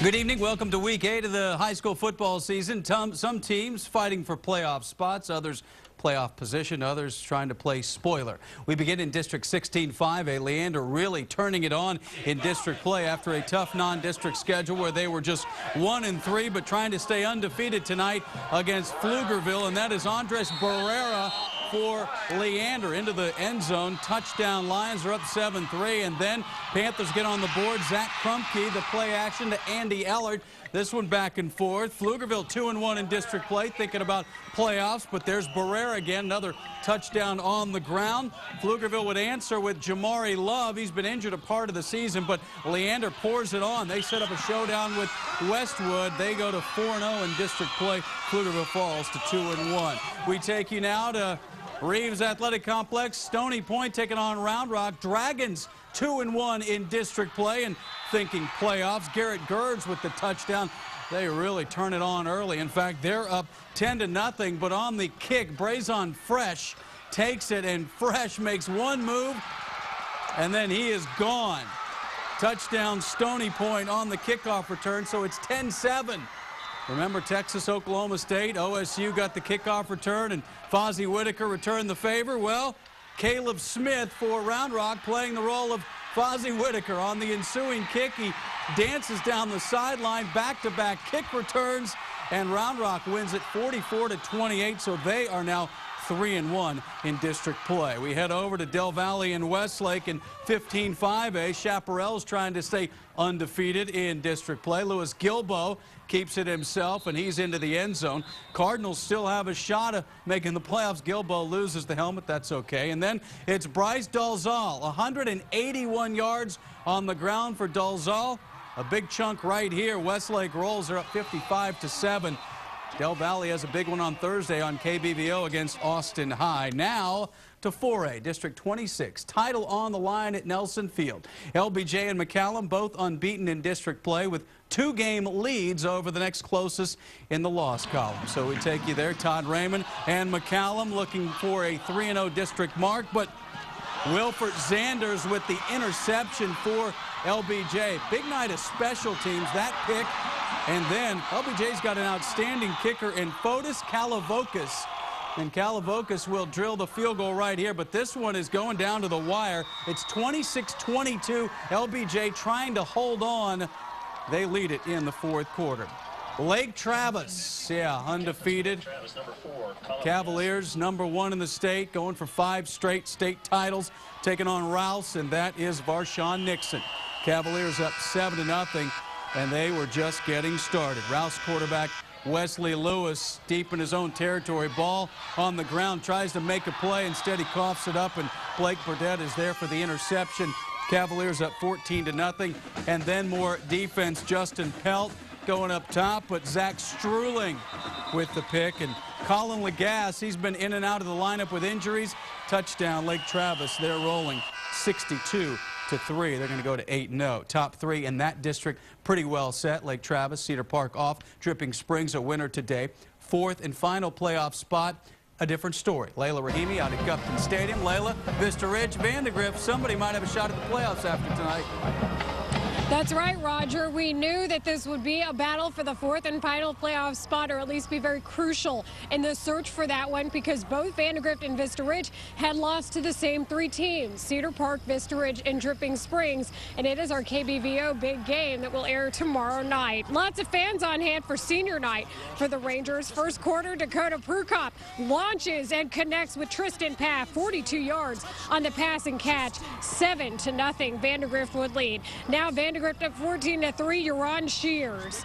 Good evening. Welcome to week 8 of the high school football season. Some teams fighting for playoff spots, others playoff position, others trying to play spoiler. We begin in District 16-5A. Leander really turning it on in district play after a tough non-district schedule where they were just 1-3, but trying to stay undefeated tonight against Pflugerville, and that is Andres Barrera for Leander into the end zone. Touchdown. Lions are up 7-3, and then Panthers get on the board. Zach Krumke, the play action to Andy Ellard. This one back and forth. Pflugerville 2-1 in district play, thinking about playoffs, but there's Barrera again, another touchdown on the ground. Pflugerville would answer with Jamari Love. He's been injured a part of the season, but Leander pours it on. They set up a showdown with Westwood. They go to 4-0 in district play. Pflugerville falls to 2-1. We take you now to Reeves Athletic Complex. Stony Point taking on Round Rock. Dragons 2-1 in district play and thinking playoffs. Garrett Gerds with the touchdown. They really turn it on early. In fact, they're up 10-0, but on the kick, Brazon Fresh takes it, and Fresh makes one move, and then he is gone. Touchdown Stony Point on the kickoff return, so it's 10-7. Remember Texas, Oklahoma State, OSU got the kickoff return, and Fozzie Whitaker returned the favor. Well, Caleb Smith for Round Rock playing the role of Fozzie Whitaker on the ensuing kick. He dances down the sideline, back-to-back kick returns, and Round Rock wins it 44-28, so they are now 3-1 in district play. We head over to Del Valle and Westlake in 15-5A. Chaparral's trying to stay undefeated in district play. Lewis Gilbo keeps it himself, and he's into the end zone. Cardinals still have a shot of making the playoffs. Gilbo loses the helmet. That's okay. And then it's Bryce Dalzal, 181 yards on the ground for Dalzal. A big chunk right here. Westlake rolls are up 55-7. Del Valle has a big one on Thursday on KBVO against Austin High. Now to 4A, District 26. Title on the line at Nelson Field. LBJ and McCallum both unbeaten in district play with 2-game leads over the next closest in the loss column. So we take you there. Todd Raymond and McCallum looking for a 3-0 district mark, but Wilford Zanders with the interception for LBJ. Big night of special teams, that pick. And then LBJ's got an outstanding kicker in Fotis Kalavokis. And Kalavokis will drill the field goal right here, but this one is going down to the wire. It's 26-22. LBJ trying to hold on. They lead it in the fourth quarter. Lake Travis, yeah, undefeated. Cavaliers, #1 in the state, going for 5 straight state titles, taking on Rouse, and that is Varshawn Nixon. Cavaliers up 7-0, and they were just getting started. Rouse quarterback Wesley Lewis deep in his own territory. Ball on the ground, tries to make a play. Instead, he coughs it up, and Blake Burdett is there for the interception. Cavaliers up 14-0, and then more defense. Justin Pelt going up top, but Zach Struling with the pick, and Colin Lagasse, he's been in and out of the lineup with injuries. Touchdown, Lake Travis. They're rolling 62-3. They're going to go to 8-0. Top 3 in that district pretty well set. Lake Travis, Cedar Park off. Dripping Springs a winner today. 4th and final playoff spot. A different story. Layla Rahimi out at Gupton Stadium. Layla, Vista Ridge, Vandegrift. Somebody might have a shot at the playoffs after tonight. That's right, Roger. We knew that this would be a battle for the 4th and final playoff spot, or at least be very crucial in the search for that one, because both Vandegrift and Vista Ridge had lost to the same 3 teams, Cedar Park, Vista Ridge, and Dripping Springs. And it is our KBVO big game that will air tomorrow night. Lots of fans on hand for senior night for the Rangers. First quarter, Dakota Prukop launches and connects with Tristan Paff, 42 yards on the pass and catch. 7-0, Vandegrift would lead. Now Vandegrift up 14-3. Euron Shears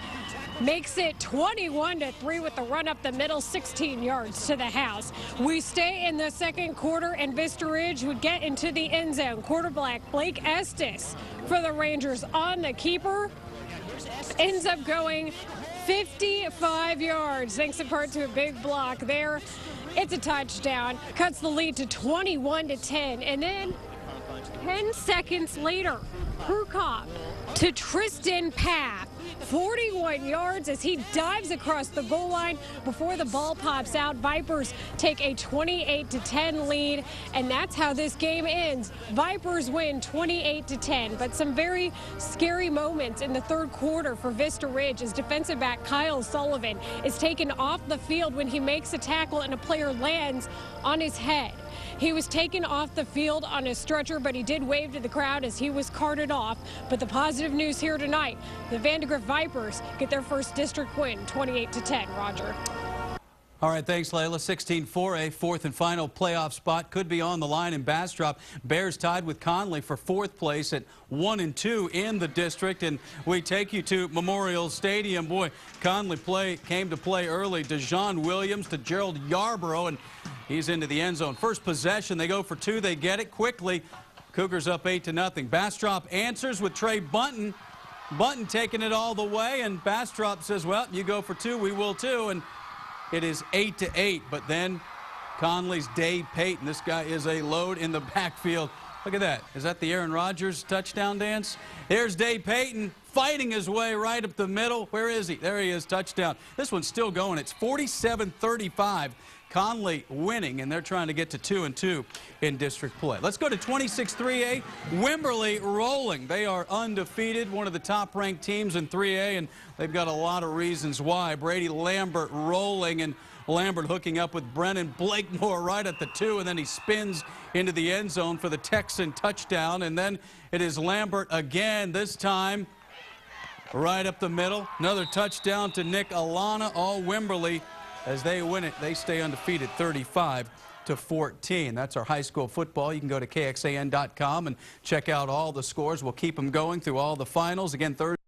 makes it 21-3 with the run up the middle, 16 yards to the house. We stay in the second quarter, and Vista Ridge would get into the end zone. Quarterback Blake Estes for the Rangers on the keeper ends up going 55 yards, thanks in part to a big block there. It's a touchdown, cuts the lead to 21-10, and then 10 seconds later, Prukop to Tristan Paff, 41 yards as he dives across the goal line before the ball pops out. Vipers take a 28-10 lead, and that's how this game ends. Vipers win 28-10, but some very scary moments in the third quarter for Vista Ridge as defensive back Kyle Sullivan is taken off the field when he makes a tackle and a player lands on his head. He was taken off the field on a stretcher, but he did wave to the crowd as he was carted off. But the positive news here tonight, the Vandegrift Vipers get their first district win, 28-10. Roger. All right, thanks, Layla. 16-4A, fourth and final playoff spot could be on the line in Bastrop. Bears tied with Conley for fourth place at 1-2 in the district. And we take you to Memorial Stadium. Boy, Conley came to play early. DeJean Williams to Gerald Yarborough, and he's into the end zone. First possession, they go for two. They get it quickly. Cougars up 8-0. Bastrop answers with Trey Bunton. Bunton taking it all the way, and Bastrop says, well, you go for two, we will too. And it is 8-8, but then Conley's Dave Payton. This guy is a load in the backfield. Look at that. Is that the Aaron Rodgers touchdown dance? Here's Dave Payton fighting his way right up the middle. Where is he? There he is, touchdown. This one's still going. It's 47-35. Conley winning, and they're trying to get to 2-2 in district play. Let's go to 26-3A. Wimberley rolling. They are undefeated, one of the top-ranked teams in 3A, and they've got a lot of reasons why. Brady Lambert rolling, and Lambert hooking up with Brennan Blakemore right at the 2, and then he spins into the end zone for the Texan touchdown. And then it is Lambert again, this time right up the middle. Another touchdown to Nick Alana. All Wimberley. As they win it, they stay undefeated 35-14. That's our high school football. You can go to KXAN.com and check out all the scores. We'll keep them going through all the finals. Again, Thursday.